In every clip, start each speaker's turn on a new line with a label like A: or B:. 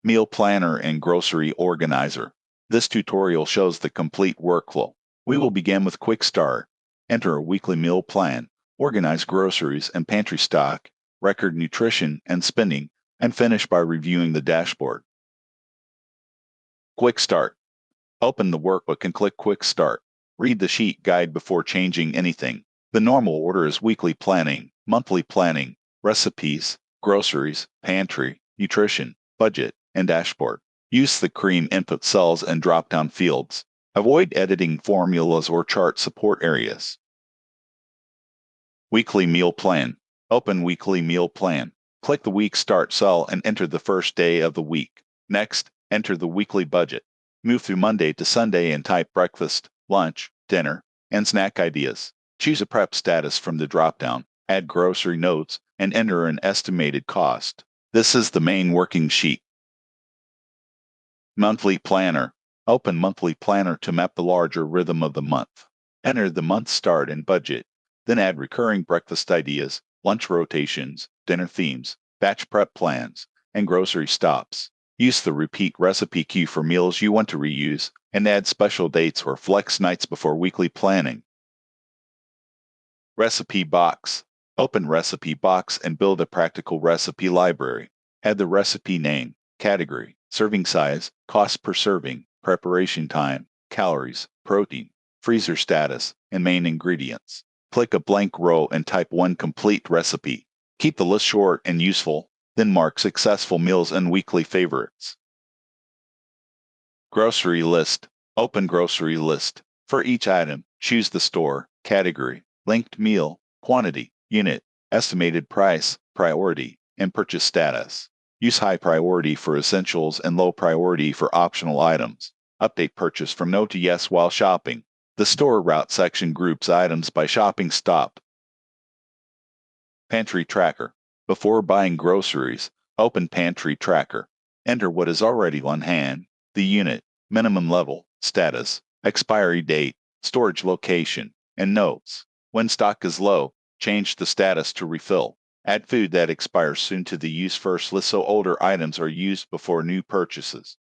A: Meal Planner and Grocery Organizer. This tutorial shows the complete workflow. We will begin with Quick Start. Enter a weekly meal plan, organize groceries and pantry stock, record nutrition and spending, and finish by reviewing the dashboard. Quick Start. Open the workbook and click Quick Start. Read the sheet guide before changing anything. The normal order is weekly planning, monthly planning, recipes, groceries, pantry, nutrition, budget, and dashboard. Use the cream input cells and drop-down fields. Avoid editing formulas or chart support areas. Weekly Meal Plan. Open Weekly Meal Plan. Click the Week Start cell and enter the first day of the week. Next, enter the weekly budget. Move through Monday to Sunday and type breakfast, lunch, dinner, and snack ideas. Choose a prep status from the drop-down, add grocery notes, and enter an estimated cost. This is the main working sheet. Monthly Planner. Open Monthly Planner to map the larger rhythm of the month. Enter the month start and budget, then add recurring breakfast ideas, lunch rotations, dinner themes, batch prep plans, and grocery stops. Use the repeat recipe queue for meals you want to reuse, and add special dates or flex nights before weekly planning. Recipe Box. Open Recipe Box and build a practical recipe library. Add the recipe name, category, serving size, cost per serving, preparation time, calories, protein, freezer status, and main ingredients. Click a blank row and type one complete recipe. Keep the list short and useful, then mark successful meals and weekly favorites. Grocery List. Open Grocery List. For each item, choose the store, category, linked meal, quantity, unit, estimated price, priority, and purchase status. Use high priority for essentials and low priority for optional items. Update purchase from no to yes while shopping. The store route section groups items by shopping stop. Pantry Tracker. Before buying groceries, open Pantry Tracker. Enter what is already on hand, the unit, minimum level, status, expiry date, storage location, and notes. When stock is low, change the status to refill. Add food that expires soon to the use first list so older items are used before new purchases.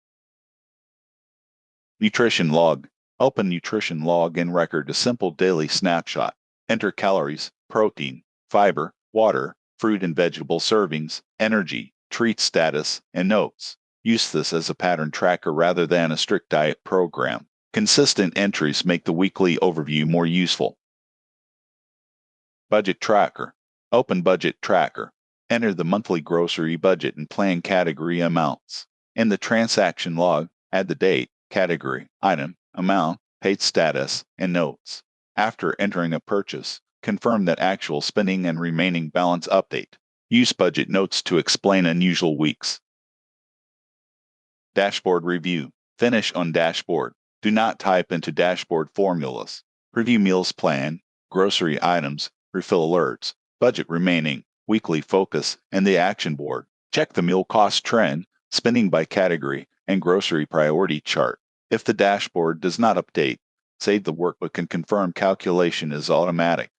A: Nutrition Log. Open Nutrition Log and record a simple daily snapshot. Enter calories, protein, fiber, water, fruit and vegetable servings, energy, treat status, and notes. Use this as a pattern tracker rather than a strict diet program. Consistent entries make the weekly overview more useful. Budget Tracker. Open Budget Tracker. Enter the monthly grocery budget and plan category amounts. In the transaction log, add the date, category, item, amount, paid status, and notes. After entering a purchase, confirm that actual spending and remaining balance update. Use budget notes to explain unusual weeks. Dashboard Review. Finish on dashboard. Do not type into dashboard formulas. Review meals plan, grocery items, refill alerts, budget remaining, weekly focus, and the action board. Check the meal cost trend, spending by category, and grocery priority chart. If the dashboard does not update, save the workbook and confirm calculation is automatic.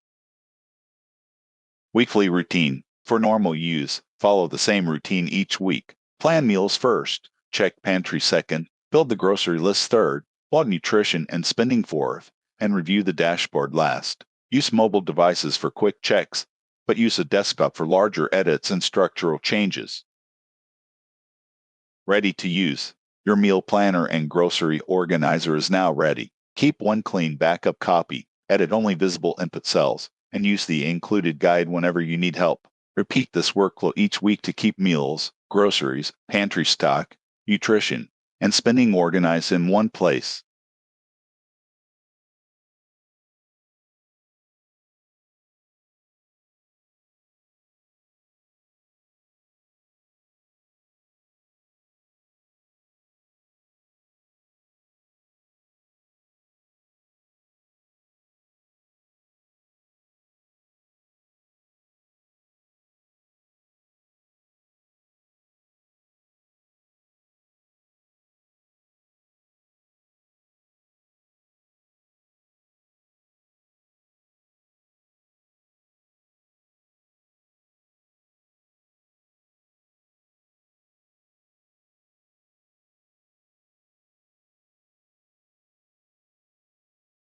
A: Weekly Routine. For normal use, follow the same routine each week. Plan meals first, check pantry second, build the grocery list third, log nutrition and spending fourth, and review the dashboard last. Use mobile devices for quick checks, but use a desktop for larger edits and structural changes. Ready to use. Your meal planner and grocery organizer is now ready. Keep one clean backup copy, edit only visible input cells, and use the included guide whenever you need help. Repeat this workflow each week to keep meals, groceries, pantry stock, nutrition, and spending organized in one place.